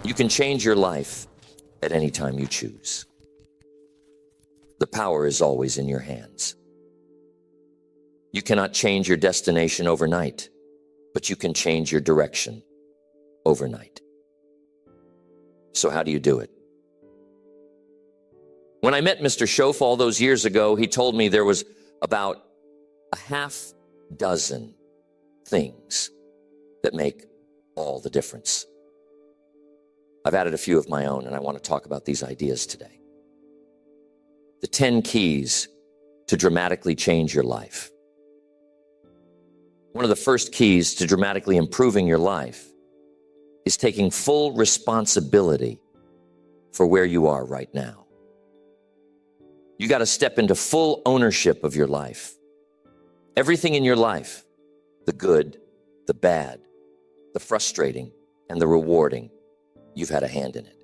You can change your life at any time you choose. The power is always in your hands. You cannot change your destination overnight, but you can change your direction overnight. So how do you do it? When I met Mr. Schoaf all those years ago, he told me there was about a half dozen things that make all the difference. I've added a few of my own, and I want to talk about these ideas today. The 10 keys to dramatically change your life. One of the first keys to dramatically improving your life is taking full responsibility for where you are right now. You got to step into full ownership of your life. Everything in your life, the good, the bad, the frustrating, and the rewarding, you've had a hand in it.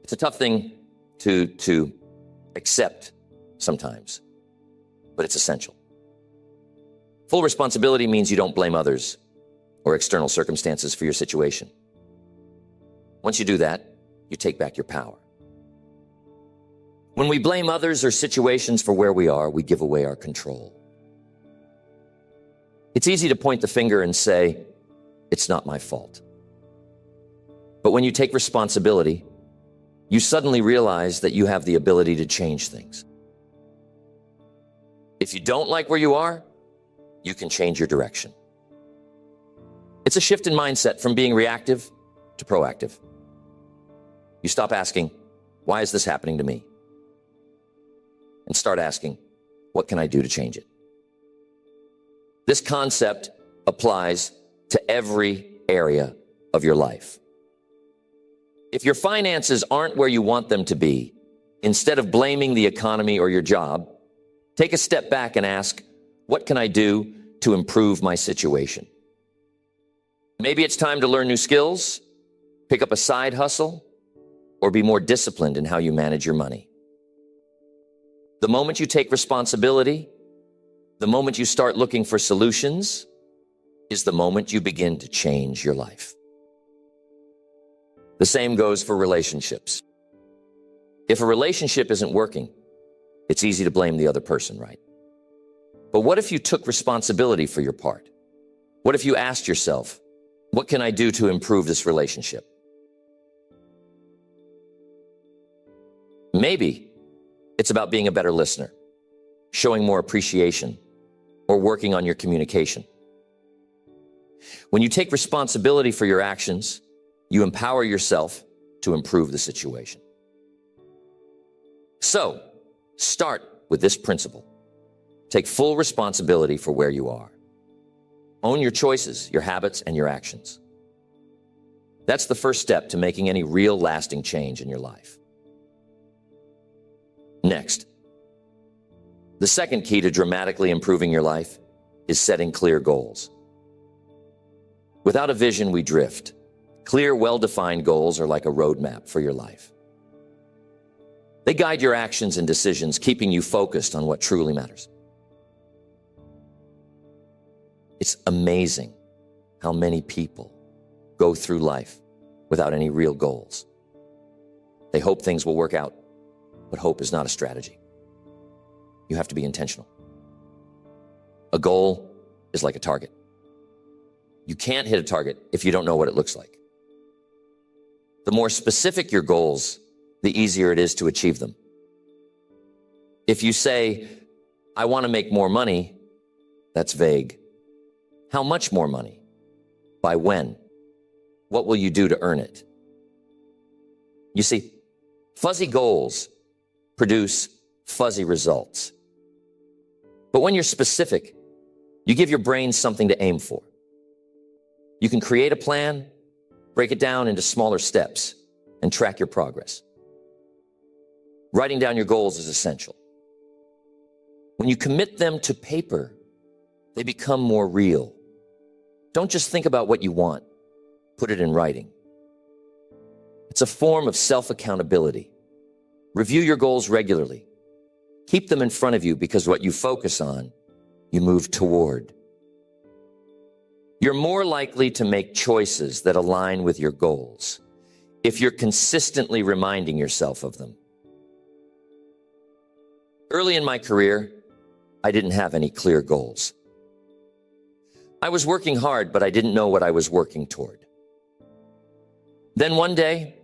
It's a tough thing to accept sometimes, but it's essential. Full responsibility means you don't blame others or external circumstances for your situation. Once you do that, you take back your power. When we blame others or situations for where we are, we give away our control. It's easy to point the finger and say, it's not my fault. But when you take responsibility, you suddenly realize that you have the ability to change things. If you don't like where you are, you can change your direction. It's a shift in mindset from being reactive to proactive. You stop asking, why is this happening to me? And start asking, what can I do to change it? This concept applies to every area of your life. If your finances aren't where you want them to be, instead of blaming the economy or your job, take a step back and ask, what can I do to improve my situation? Maybe it's time to learn new skills, pick up a side hustle, or be more disciplined in how you manage your money. The moment you take responsibility, the moment you start looking for solutions, is the moment you begin to change your life. The same goes for relationships. If a relationship isn't working, it's easy to blame the other person, right? But what if you took responsibility for your part? What if you asked yourself, what can I do to improve this relationship? Maybe it's about being a better listener, showing more appreciation, or working on your communication. When you take responsibility for your actions, you empower yourself to improve the situation. So, start with this principle. Take full responsibility for where you are. Own your choices, your habits, and your actions. That's the first step to making any real lasting change in your life. Next, the second key to dramatically improving your life is setting clear goals. Without a vision, we drift. Clear, well-defined goals are like a roadmap for your life. They guide your actions and decisions, keeping you focused on what truly matters. It's amazing how many people go through life without any real goals. They hope things will work out, but hope is not a strategy. You have to be intentional. A goal is like a target. You can't hit a target if you don't know what it looks like. The more specific your goals, the easier it is to achieve them. If you say, I want to make more money, that's vague. How much more money? By when? What will you do to earn it? You see, fuzzy goals produce fuzzy results. But when you're specific, you give your brain something to aim for. You can create a plan, break it down into smaller steps, and track your progress. Writing down your goals is essential. When you commit them to paper, they become more real. Don't just think about what you want. Put it in writing. It's a form of self-accountability. Review your goals regularly. Keep them in front of you because what you focus on, you move toward. You're more likely to make choices that align with your goals if you're consistently reminding yourself of them. Early in my career, I didn't have any clear goals. I was working hard, but I didn't know what I was working toward. Then one day,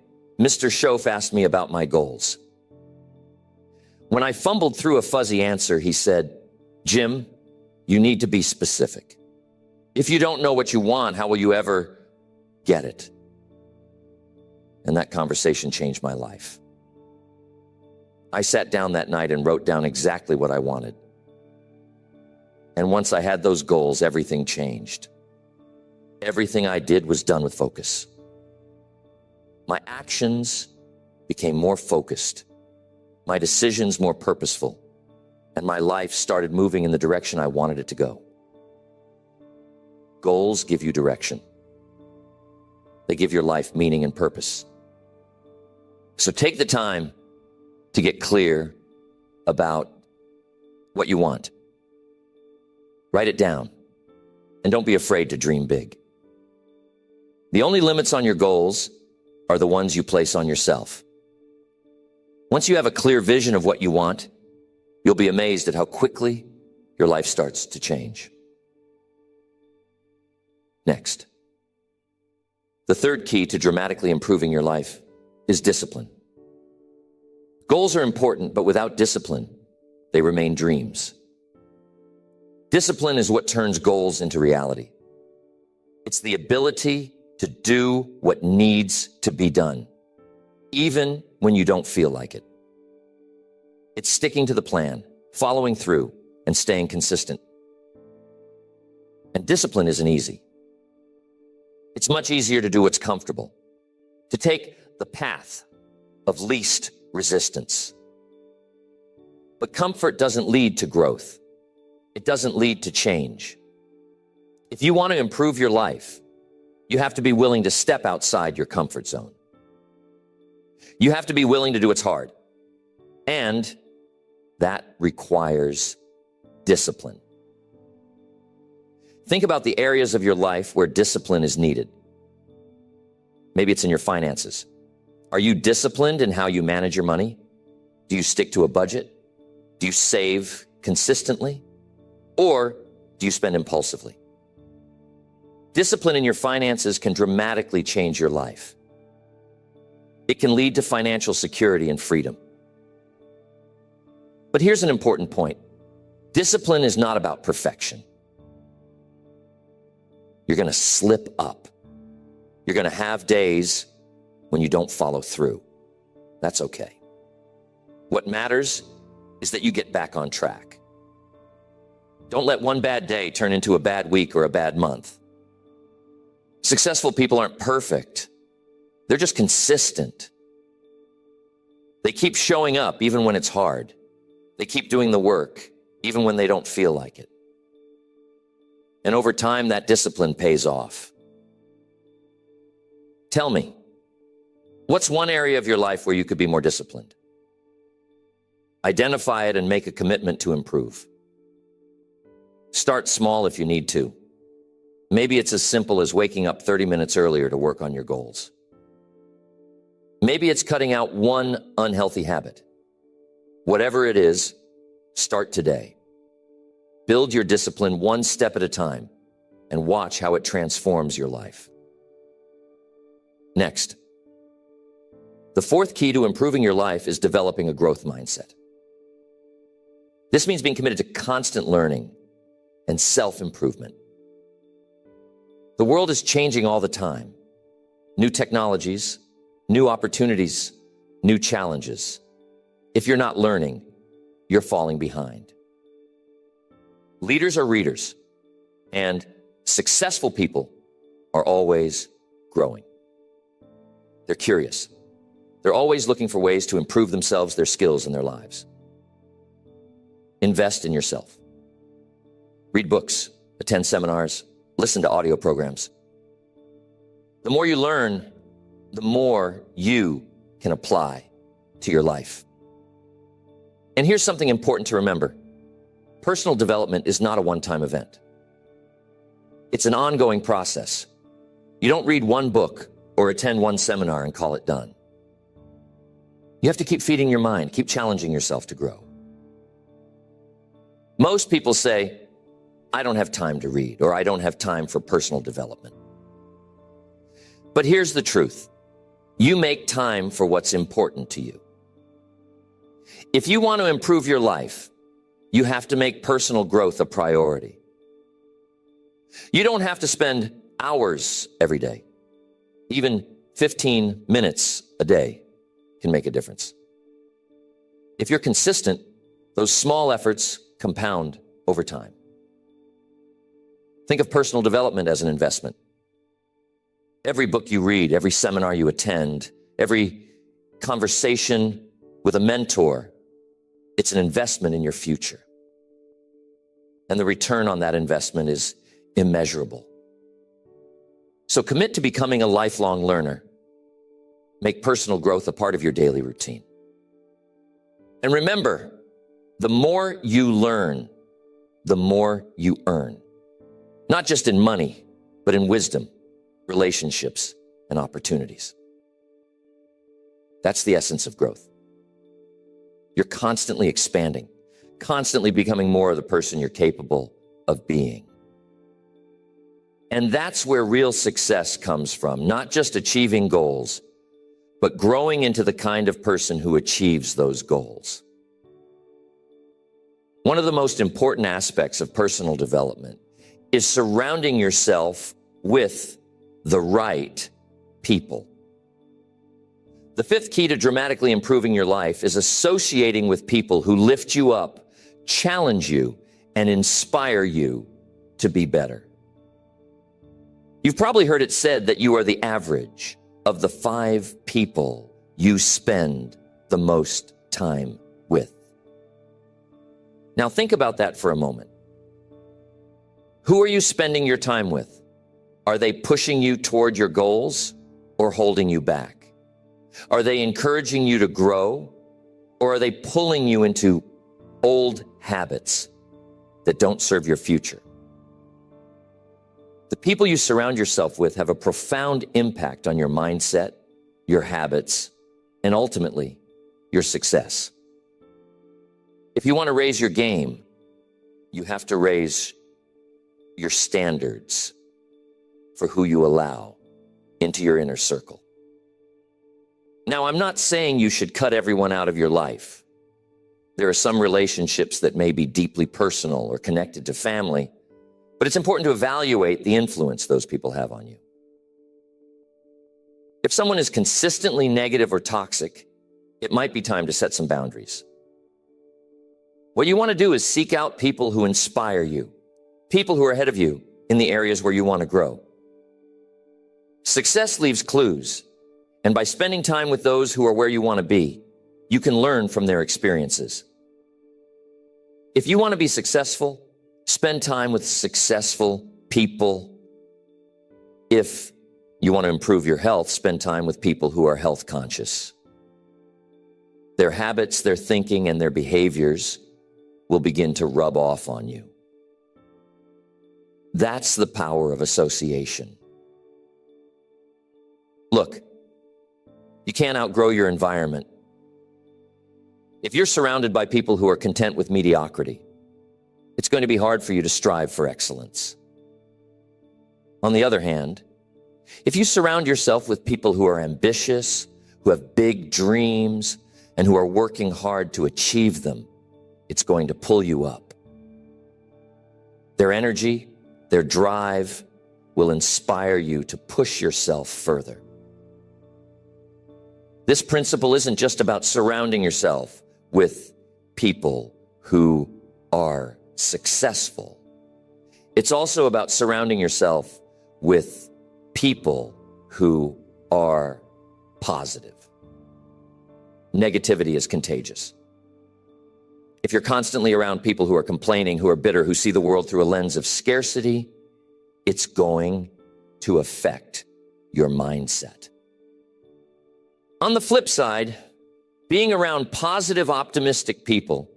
Mr. Schoaf asked me about my goals. When I fumbled through a fuzzy answer, he said, "Jim, you need to be specific. If you don't know what you want, how will you ever get it?" And that conversation changed my life. I sat down that night and wrote down exactly what I wanted. And once I had those goals, everything changed. Everything I did was done with focus. My actions became more focused, my decisions more purposeful, and my life started moving in the direction I wanted it to go. Goals give you direction. They give your life meaning and purpose. So take the time to get clear about what you want. Write it down, and don't be afraid to dream big. The only limits on your goals are the ones you place on yourself. Once you have a clear vision of what you want, you'll be amazed at how quickly your life starts to change. Next, the third key to dramatically improving your life is discipline. Goals are important, but without discipline, they remain dreams. Discipline is what turns goals into reality. It's the ability to do what needs to be done, even when you don't feel like it. It's sticking to the plan, following through, and staying consistent. And discipline isn't easy. It's much easier to do what's comfortable, to take the path of least resistance. But comfort doesn't lead to growth. It doesn't lead to change. If you want to improve your life, you have to be willing to step outside your comfort zone. You have to be willing to do what's hard. And that requires discipline. Think about the areas of your life where discipline is needed. Maybe it's in your finances. Are you disciplined in how you manage your money? Do you stick to a budget? Do you save consistently? Or do you spend impulsively? Discipline in your finances can dramatically change your life. It can lead to financial security and freedom. But here's an important point. Discipline is not about perfection. You're going to slip up. You're going to have days when you don't follow through. That's okay. What matters is that you get back on track. Don't let one bad day turn into a bad week or a bad month. Successful people aren't perfect. They're just consistent. They keep showing up even when it's hard. They keep doing the work even when they don't feel like it. And over time, that discipline pays off. Tell me, what's one area of your life where you could be more disciplined? Identify it and make a commitment to improve. Start small if you need to. Maybe it's as simple as waking up 30 minutes earlier to work on your goals. Maybe it's cutting out one unhealthy habit. Whatever it is, start today. Build your discipline one step at a time and watch how it transforms your life. Next, the fourth key to improving your life is developing a growth mindset. This means being committed to constant learning and self-improvement. The world is changing all the time. New technologies, new opportunities, new challenges. If you're not learning, you're falling behind. Leaders are readers, and successful people are always growing. They're curious. They're always looking for ways to improve themselves, their skills, and their lives. Invest in yourself. Read books, attend seminars, listen to audio programs. The more you learn, the more you can apply to your life. And here's something important to remember. Personal development is not a one-time event. It's an ongoing process. You don't read one book or attend one seminar and call it done. You have to keep feeding your mind, keep challenging yourself to grow. Most people say, I don't have time to read, or I don't have time for personal development. But here's the truth. You make time for what's important to you. If you want to improve your life, you have to make personal growth a priority. You don't have to spend hours every day. Even 15 minutes a day can make a difference. If you're consistent, those small efforts compound over time. Think of personal development as an investment. Every book you read, every seminar you attend, every conversation with a mentor, it's an investment in your future. And the return on that investment is immeasurable. So commit to becoming a lifelong learner. Make personal growth a part of your daily routine. And remember, the more you learn, the more you earn. Not just in money, but in wisdom, relationships, and opportunities. That's the essence of growth. You're constantly expanding, constantly becoming more of the person you're capable of being. And that's where real success comes from, not just achieving goals, but growing into the kind of person who achieves those goals. One of the most important aspects of personal development is surrounding yourself with the right people. The fifth key to dramatically improving your life is associating with people who lift you up, challenge you, and inspire you to be better. You've probably heard it said that you are the average of the 5 people you spend the most time with. Now think about that for a moment. Who are you spending your time with? Are they pushing you toward your goals or holding you back? Are they encouraging you to grow, or are they pulling you into old habits that don't serve your future? The people you surround yourself with have a profound impact on your mindset, your habits, and ultimately, your success. If you want to raise your game, you have to raise your standards for who you allow into your inner circle. Now, I'm not saying you should cut everyone out of your life. There are some relationships that may be deeply personal or connected to family, but it's important to evaluate the influence those people have on you. If someone is consistently negative or toxic, it might be time to set some boundaries. What you want to do is seek out people who inspire you, people who are ahead of you in the areas where you want to grow. Success leaves clues, and by spending time with those who are where you want to be, you can learn from their experiences. If you want to be successful, spend time with successful people. If you want to improve your health, spend time with people who are health conscious. Their habits, their thinking, and their behaviors will begin to rub off on you. That's the power of association. Look, you can't outgrow your environment. If you're surrounded by people who are content with mediocrity, it's going to be hard for you to strive for excellence. On the other hand, if you surround yourself with people who are ambitious, who have big dreams, and who are working hard to achieve them, it's going to pull you up. Their energy, their drive will inspire you to push yourself further. This principle isn't just about surrounding yourself with people who are successful. It's also about surrounding yourself with people who are positive. Negativity is contagious. If you're constantly around people who are complaining, who are bitter, who see the world through a lens of scarcity, it's going to affect your mindset. On the flip side, being around positive, optimistic people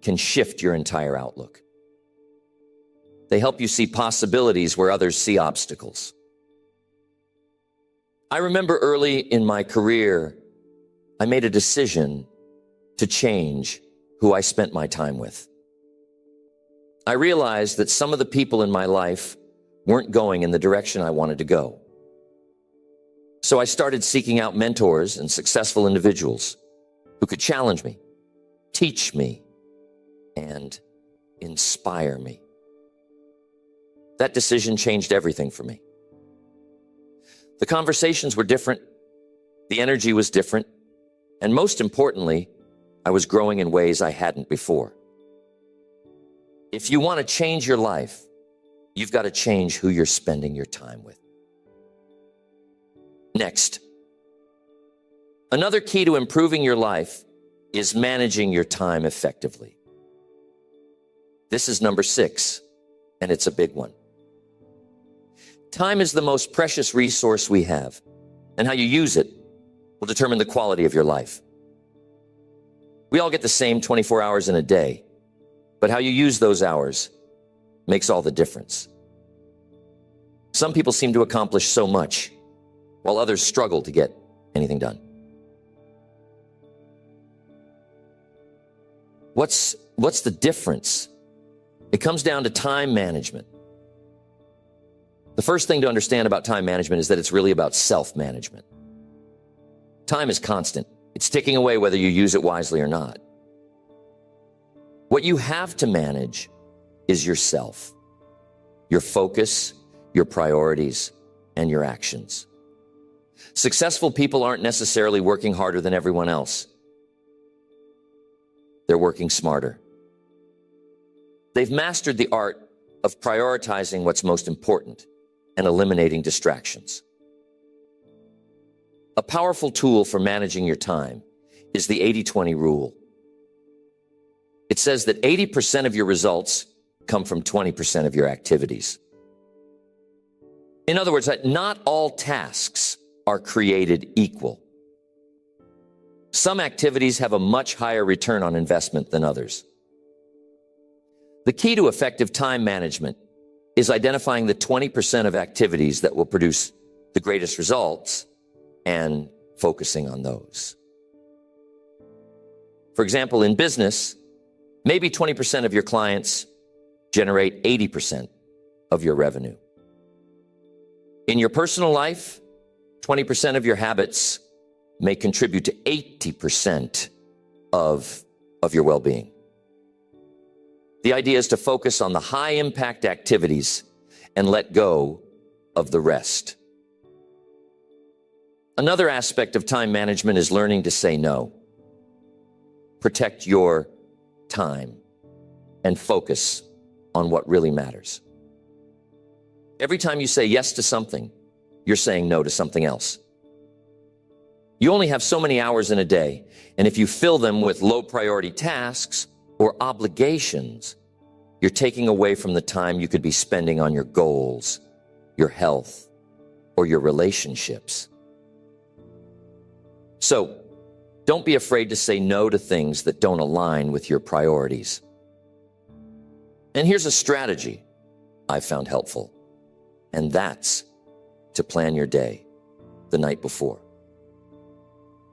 can shift your entire outlook. They help you see possibilities where others see obstacles. I remember early in my career, I made a decision to change who I spent my time with. I realized that some of the people in my life weren't going in the direction I wanted to go. So I started seeking out mentors and successful individuals who could challenge me, teach me, and inspire me. That decision changed everything for me. The conversations were different, the energy was different, and most importantly, I was growing in ways I hadn't before. If you want to change your life, you've got to change who you're spending your time with. Next, another key to improving your life is managing your time effectively. This is number 6, and it's a big one. Time is the most precious resource we have, and how you use it will determine the quality of your life. We all get the same 24 hours in a day, but how you use those hours makes all the difference. Some people seem to accomplish so much, while others struggle to get anything done. What's the difference? It comes down to time management. The first thing to understand about time management is that it's really about self-management. Time is constant. It's ticking away whether you use it wisely or not. What you have to manage is yourself, your focus, your priorities, and your actions. Successful people aren't necessarily working harder than everyone else. They're working smarter. They've mastered the art of prioritizing what's most important and eliminating distractions. A powerful tool for managing your time is the 80-20 rule. It says that 80% of your results come from 20% of your activities. In other words, that not all tasks are created equal. Some activities have a much higher return on investment than others. The key to effective time management is identifying the 20% of activities that will produce the greatest results and focusing on those. For example, in business, maybe 20% of your clients generate 80% of your revenue. In your personal life, 20% of your habits may contribute to 80% of your well-being. The idea is to focus on the high-impact activities and let go of the rest. Another aspect of time management is learning to say no. Protect your time and focus on what really matters. Every time you say yes to something, you're saying no to something else. You only have so many hours in a day, and if you fill them with low-priority tasks or obligations, you're taking away from the time you could be spending on your goals, your health, or your relationships. So, don't be afraid to say no to things that don't align with your priorities. And here's a strategy I found helpful, and that's to plan your day the night before.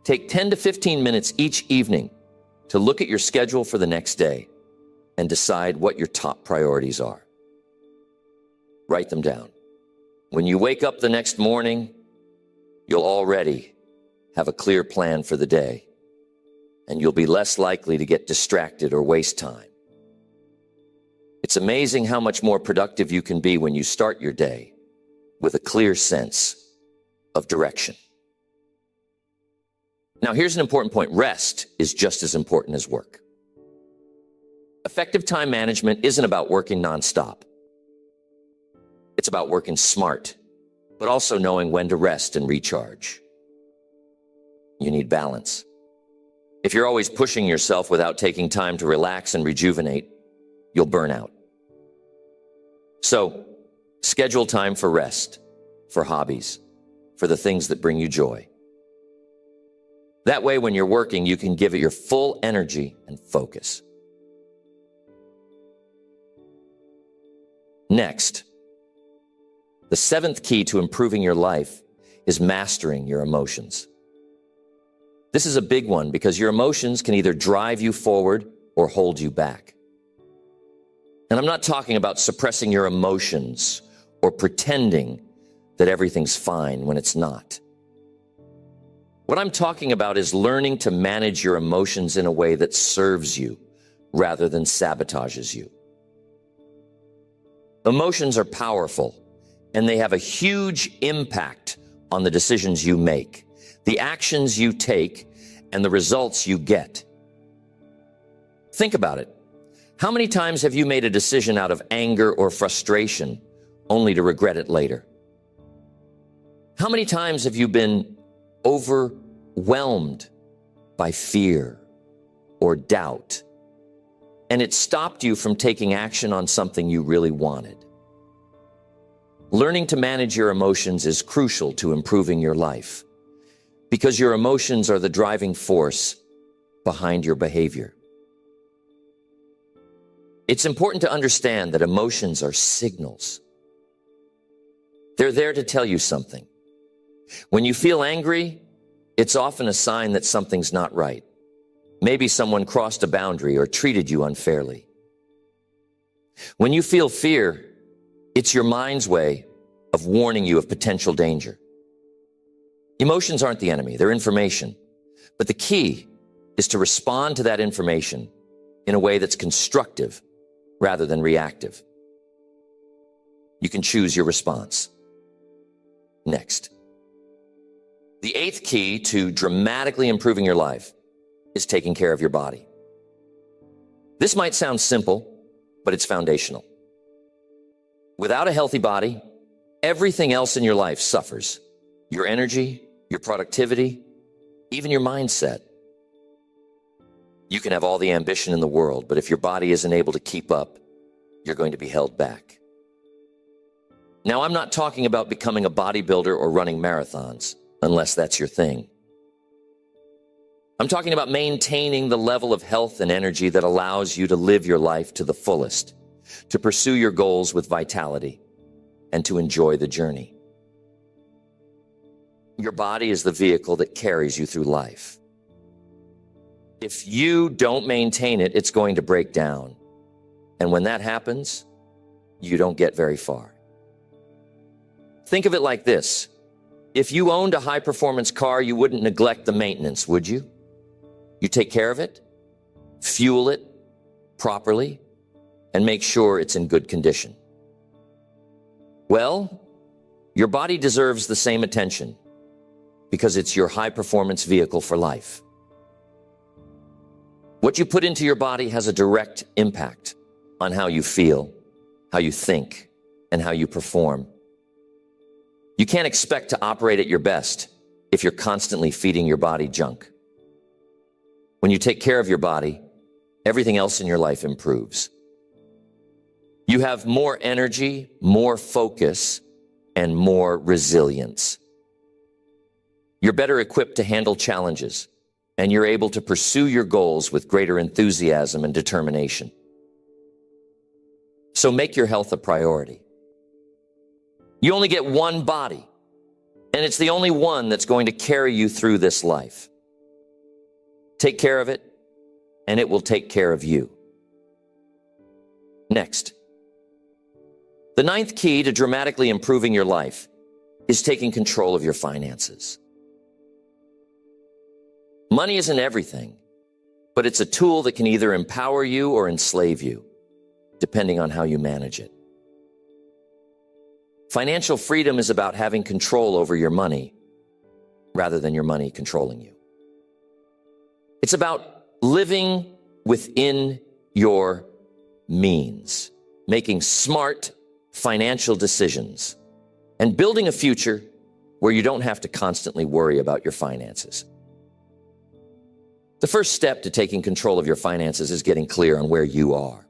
Take 10 to 15 minutes each evening to look at your schedule for the next day and decide what your top priorities are. Write them down. When you wake up the next morning, you'll already have a clear plan for the day, and you'll be less likely to get distracted or waste time. It's amazing how much more productive you can be when you start your day with a clear sense of direction. Now, here's an important point. Rest is just as important as work. Effective time management isn't about working nonstop. It's about working smart, but also knowing when to rest and recharge. You need balance. If you're always pushing yourself without taking time to relax and rejuvenate, you'll burn out. So, schedule time for rest, for hobbies, for the things that bring you joy. That way, when you're working, you can give it your full energy and focus. Next, the seventh key to improving your life is mastering your emotions. This is a big one because your emotions can either drive you forward or hold you back. And I'm not talking about suppressing your emotions or pretending that everything's fine when it's not. What I'm talking about is learning to manage your emotions in a way that serves you rather than sabotages you. Emotions are powerful, and they have a huge impact on the decisions you make, the actions you take, and the results you get. Think about it. How many times have you made a decision out of anger or frustration only to regret it later? How many times have you been overwhelmed by fear or doubt, and it stopped you from taking action on something you really wanted? Learning to manage your emotions is crucial to improving your life because your emotions are the driving force behind your behavior. It's important to understand that emotions are signals. They're there to tell you something. When you feel angry, it's often a sign that something's not right. Maybe someone crossed a boundary or treated you unfairly. When you feel fear, it's your mind's way of warning you of potential danger. Emotions aren't the enemy, they're information. But the key is to respond to that information in a way that's constructive rather than reactive. You can choose your response. Next. The eighth key to dramatically improving your life is taking care of your body. This might sound simple, but it's foundational. Without a healthy body, everything else in your life suffers. Your energy, your productivity, even your mindset. You can have all the ambition in the world, but if your body isn't able to keep up, you're going to be held back. Now, I'm not talking about becoming a bodybuilder or running marathons, unless that's your thing. I'm talking about maintaining the level of health and energy that allows you to live your life to the fullest, to pursue your goals with vitality, and to enjoy the journey. Your body is the vehicle that carries you through life. If you don't maintain it, it's going to break down. And when that happens, you don't get very far. Think of it like this. If you owned a high-performance car, you wouldn't neglect the maintenance, would you? You take care of it, fuel it properly, and make sure it's in good condition. Well, your body deserves the same attention because it's your high-performance vehicle for life. What you put into your body has a direct impact on how you feel, how you think, and how you perform. You can't expect to operate at your best if you're constantly feeding your body junk. When you take care of your body, everything else in your life improves. You have more energy, more focus, and more resilience. You're better equipped to handle challenges, and you're able to pursue your goals with greater enthusiasm and determination. So make your health a priority. You only get one body, and it's the only one that's going to carry you through this life. Take care of it, and it will take care of you. Next. The ninth key to dramatically improving your life is taking control of your finances. Money isn't everything, but it's a tool that can either empower you or enslave you, depending on how you manage it. Financial freedom is about having control over your money rather than your money controlling you. It's about living within your means, making smart financial decisions, and building a future where you don't have to constantly worry about your finances. The first step to taking control of your finances is getting clear on where you are.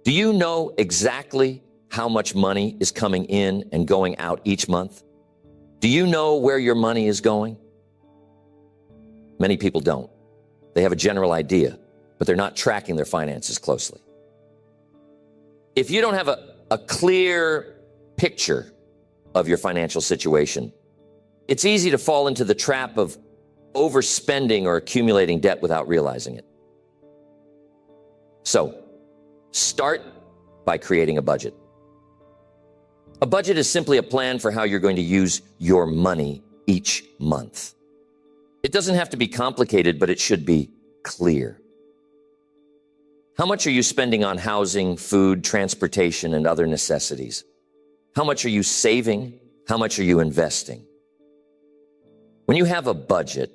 Do you know exactly how much money is coming in and going out each month? Do you know where your money is going? Many people don't. They have a general idea, but they're not tracking their finances closely. If you don't have a clear picture of your financial situation, it's easy to fall into the trap of overspending or accumulating debt without realizing it. So, start by creating a budget. A budget is simply a plan for how you're going to use your money each month. It doesn't have to be complicated, but it should be clear. How much are you spending on housing, food, transportation, and other necessities? How much are you saving? How much are you investing? When you have a budget,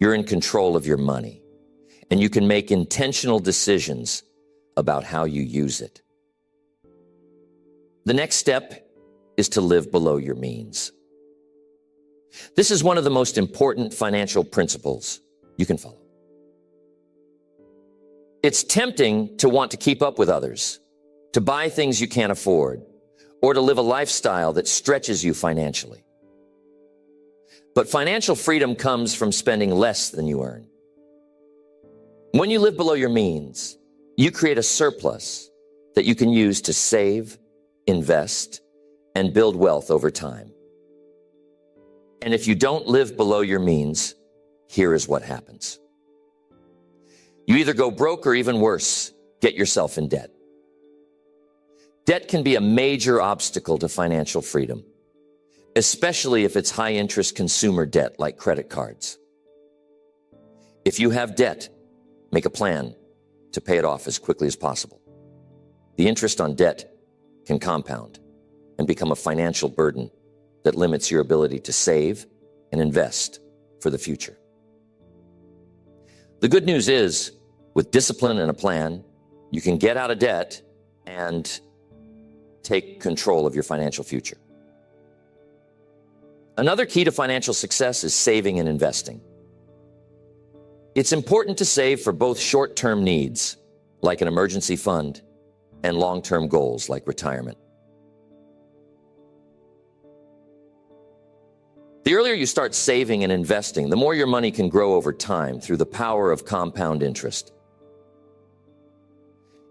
you're in control of your money, and you can make intentional decisions about how you use it. The next step is to live below your means. This is one of the most important financial principles you can follow. It's tempting to want to keep up with others, to buy things you can't afford, or to live a lifestyle that stretches you financially. But financial freedom comes from spending less than you earn. When you live below your means, you create a surplus that you can use to save, invest, and build wealth over time. And if you don't live below your means, here is what happens. You either go broke or, even worse, get yourself in debt. Debt can be a major obstacle to financial freedom, especially if it's high-interest consumer debt like credit cards. If you have debt, make a plan to pay it off as quickly as possible. The interest on debt can compound and become a financial burden that limits your ability to save and invest for the future. The good news is, with discipline and a plan, you can get out of debt and take control of your financial future. Another key to financial success is saving and investing. It's important to save for both short-term needs, like an emergency fund, and long-term goals, like retirement. The earlier you start saving and investing, the more your money can grow over time through the power of compound interest.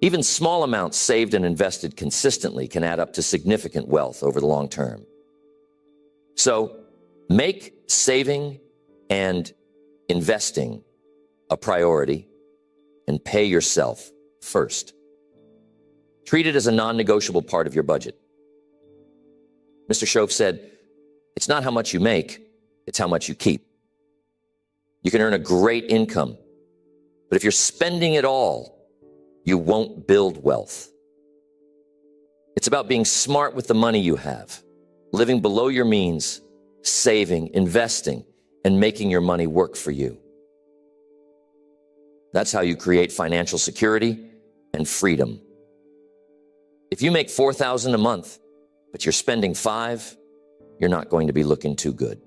Even small amounts saved and invested consistently can add up to significant wealth over the long term. So, make saving and investing a priority and pay yourself first. Treat it as a non-negotiable part of your budget. Mr. Shoaff said, "It's not how much you make, it's how much you keep." You can earn a great income, but if you're spending it all, you won't build wealth. It's about being smart with the money you have, living below your means, saving, investing, and making your money work for you. That's how you create financial security and freedom. If you make $4,000 a month, but you're spending $5,000, you're not going to be looking too good.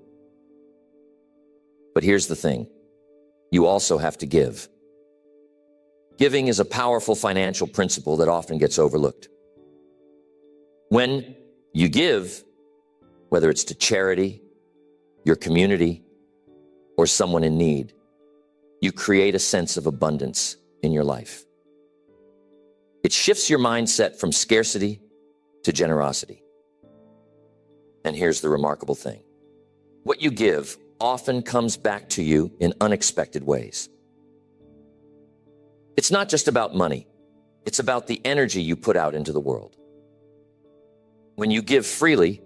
But here's the thing. You also have to give. Giving is a powerful financial principle that often gets overlooked. When you give, whether it's to charity, your community, or someone in need, you create a sense of abundance in your life. It shifts your mindset from scarcity to generosity. And here's the remarkable thing. What you give often comes back to you in unexpected ways. It's not just about money. It's about the energy you put out into the world. When you give freely,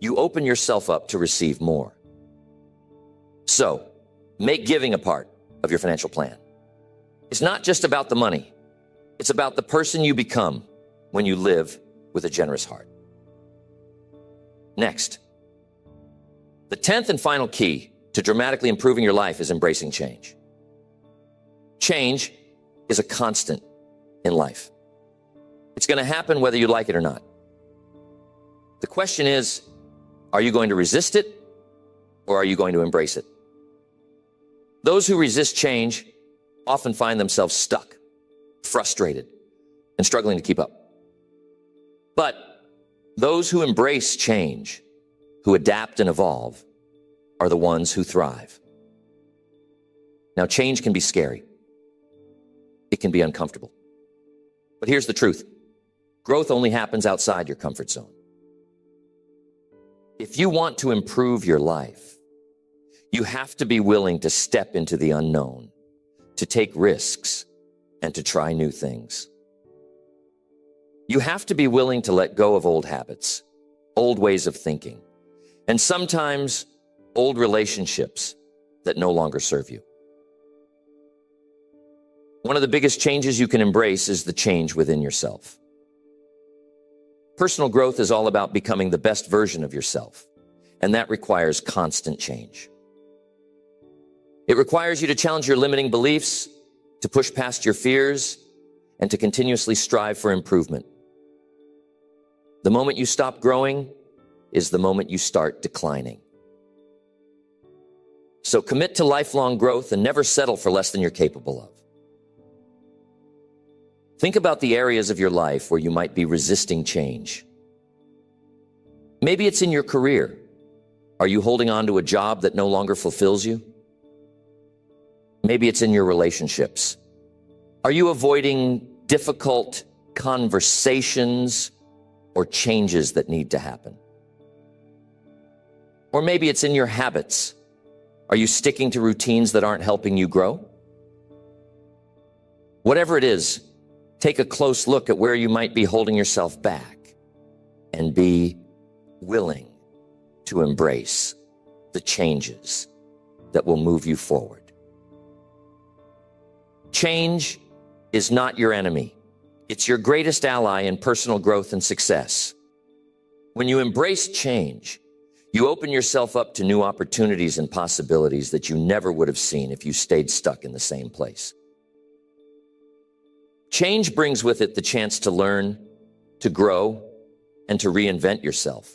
you open yourself up to receive more. So, make giving a part of your financial plan. It's not just about the money. It's about the person you become when you live with a generous heart. Next, the 10th and final key to dramatically improving your life is embracing change. Change is a constant in life. It's going to happen whether you like it or not. The question is, are you going to resist it or are you going to embrace it? Those who resist change often find themselves stuck, frustrated, and struggling to keep up. But those who embrace change, who adapt and evolve, are the ones who thrive. Now, change can be scary. It can be uncomfortable. But here's the truth. Growth only happens outside your comfort zone. If you want to improve your life, you have to be willing to step into the unknown, to take risks, and to try new things. You have to be willing to let go of old habits, old ways of thinking, and sometimes old relationships that no longer serve you. One of the biggest changes you can embrace is the change within yourself. Personal growth is all about becoming the best version of yourself, and that requires constant change. It requires you to challenge your limiting beliefs, to push past your fears, and to continuously strive for improvement. The moment you stop growing is the moment you start declining. So commit to lifelong growth and never settle for less than you're capable of. Think about the areas of your life where you might be resisting change. Maybe it's in your career. Are you holding on to a job that no longer fulfills you? Maybe it's in your relationships. Are you avoiding difficult conversations or changes that need to happen? Or maybe it's in your habits. Are you sticking to routines that aren't helping you grow? Whatever it is, take a close look at where you might be holding yourself back and be willing to embrace the changes that will move you forward. Change is not your enemy. It's your greatest ally in personal growth and success. When you embrace change, you open yourself up to new opportunities and possibilities that you never would have seen if you stayed stuck in the same place. Change brings with it the chance to learn, to grow, and to reinvent yourself.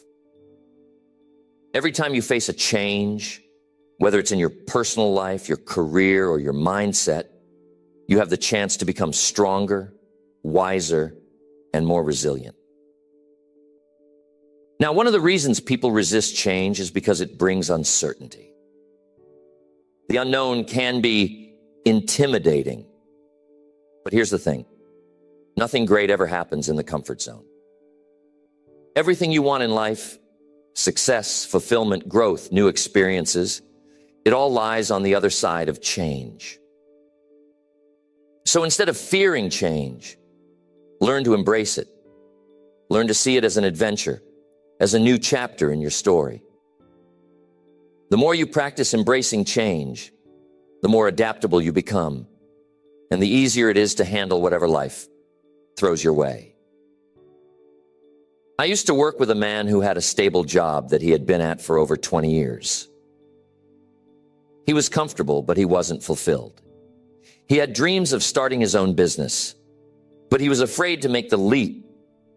Every time you face a change, whether it's in your personal life, your career, or your mindset, you have the chance to become stronger, wiser, and more resilient. Now, one of the reasons people resist change is because it brings uncertainty. The unknown can be intimidating. But here's the thing. Nothing great ever happens in the comfort zone. Everything you want in life, success, fulfillment, growth, new experiences, it all lies on the other side of change. So instead of fearing change, learn to embrace it. Learn to see it as an adventure, as a new chapter in your story. The more you practice embracing change, the more adaptable you become, and the easier it is to handle whatever life throws your way. I used to work with a man who had a stable job that he had been at for over 20 years. He was comfortable, but he wasn't fulfilled. He had dreams of starting his own business, but he was afraid to make the leap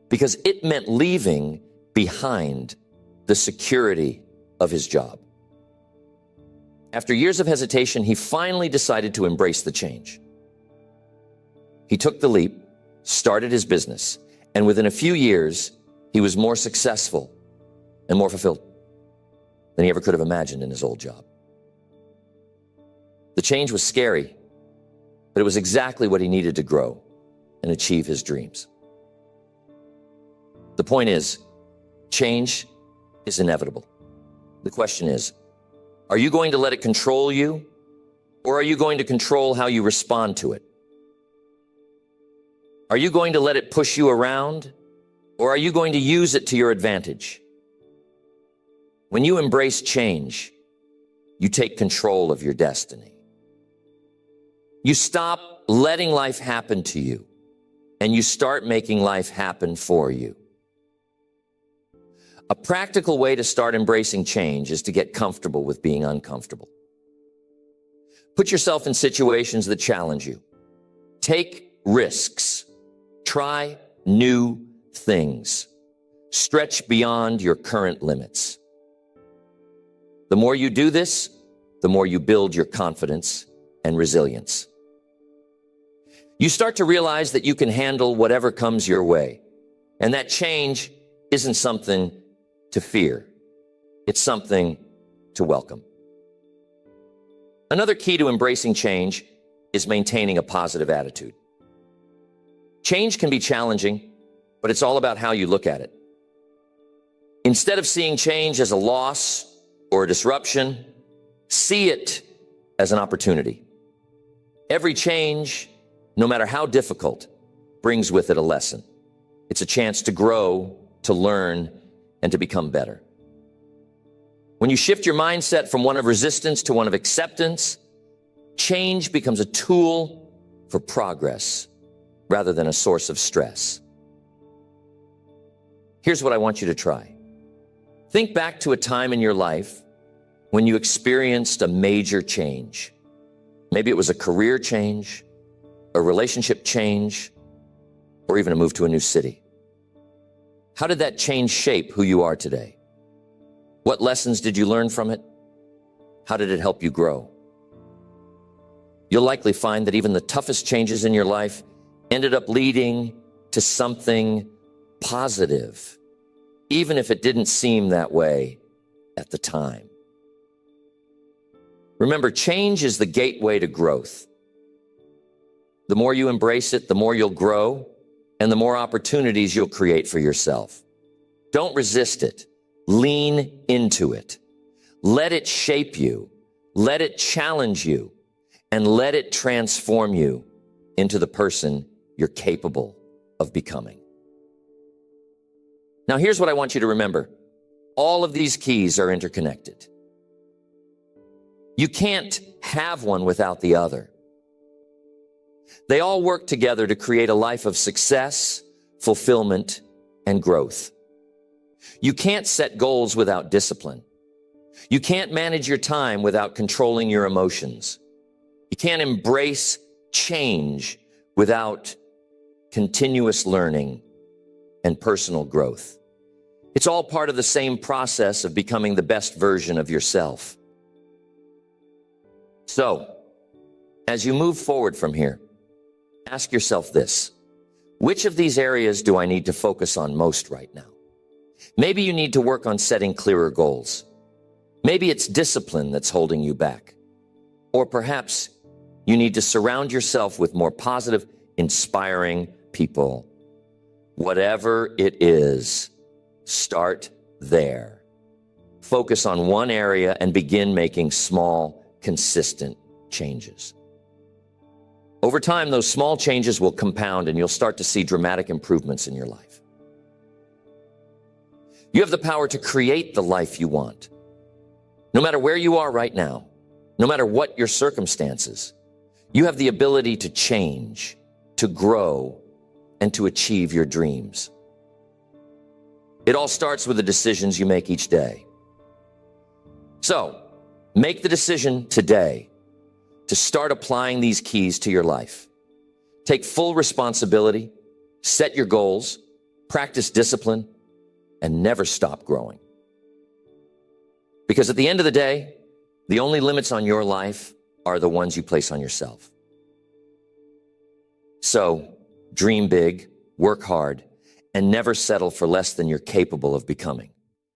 because it meant leaving behind the security of his job. After years of hesitation, he finally decided to embrace the change. He took the leap, started his business, and within a few years, he was more successful and more fulfilled than he ever could have imagined in his old job. The change was scary, but it was exactly what he needed to grow and achieve his dreams. The point is, change is inevitable. The question is, are you going to let it control you, or are you going to control how you respond to it? Are you going to let it push you around, or are you going to use it to your advantage? When you embrace change, you take control of your destiny. You stop letting life happen to you, and you start making life happen for you. A practical way to start embracing change is to get comfortable with being uncomfortable. Put yourself in situations that challenge you. Take risks. Try new things. Stretch beyond your current limits. The more you do this, the more you build your confidence and resilience. You start to realize that you can handle whatever comes your way, and that change isn't something to fear. It's something to welcome. Another key to embracing change is maintaining a positive attitude. Change can be challenging, but it's all about how you look at it. Instead of seeing change as a loss or a disruption, see it as an opportunity. Every change, no matter how difficult, brings with it a lesson. It's a chance to grow, to learn, and to become better. When you shift your mindset from one of resistance to one of acceptance, change becomes a tool for progress rather than a source of stress. Here's what I want you to try. Think back to a time in your life when you experienced a major change. Maybe it was a career change, a relationship change, or even a move to a new city. How did that change shape who you are today? What lessons did you learn from it? How did it help you grow? You'll likely find that even the toughest changes in your life ended up leading to something positive, even if it didn't seem that way at the time. Remember, change is the gateway to growth. The more you embrace it, the more you'll grow, and the more opportunities you'll create for yourself. Don't resist it. Lean into it. Let it shape you. Let it challenge you. And let it transform you into the person you're capable of becoming. Now, here's what I want you to remember. All of these keys are interconnected. You can't have one without the other. They all work together to create a life of success, fulfillment, and growth. You can't set goals without discipline. You can't manage your time without controlling your emotions. You can't embrace change without continuous learning and personal growth. It's all part of the same process of becoming the best version of yourself. So, as you move forward from here, ask yourself this: which of these areas do I need to focus on most right now? Maybe you need to work on setting clearer goals. Maybe it's discipline that's holding you back. Or perhaps you need to surround yourself with more positive, inspiring people. Whatever it is, start there. Focus on one area and begin making small, consistent changes. Over time, those small changes will compound and you'll start to see dramatic improvements in your life. You have the power to create the life you want. No matter where you are right now, no matter what your circumstances, you have the ability to change, to grow, and to achieve your dreams. It all starts with the decisions you make each day. So, make the decision today to start applying these keys to your life. Take full responsibility, set your goals, practice discipline, and never stop growing. Because at the end of the day, the only limits on your life are the ones you place on yourself. So, dream big, work hard, and never settle for less than you're capable of becoming.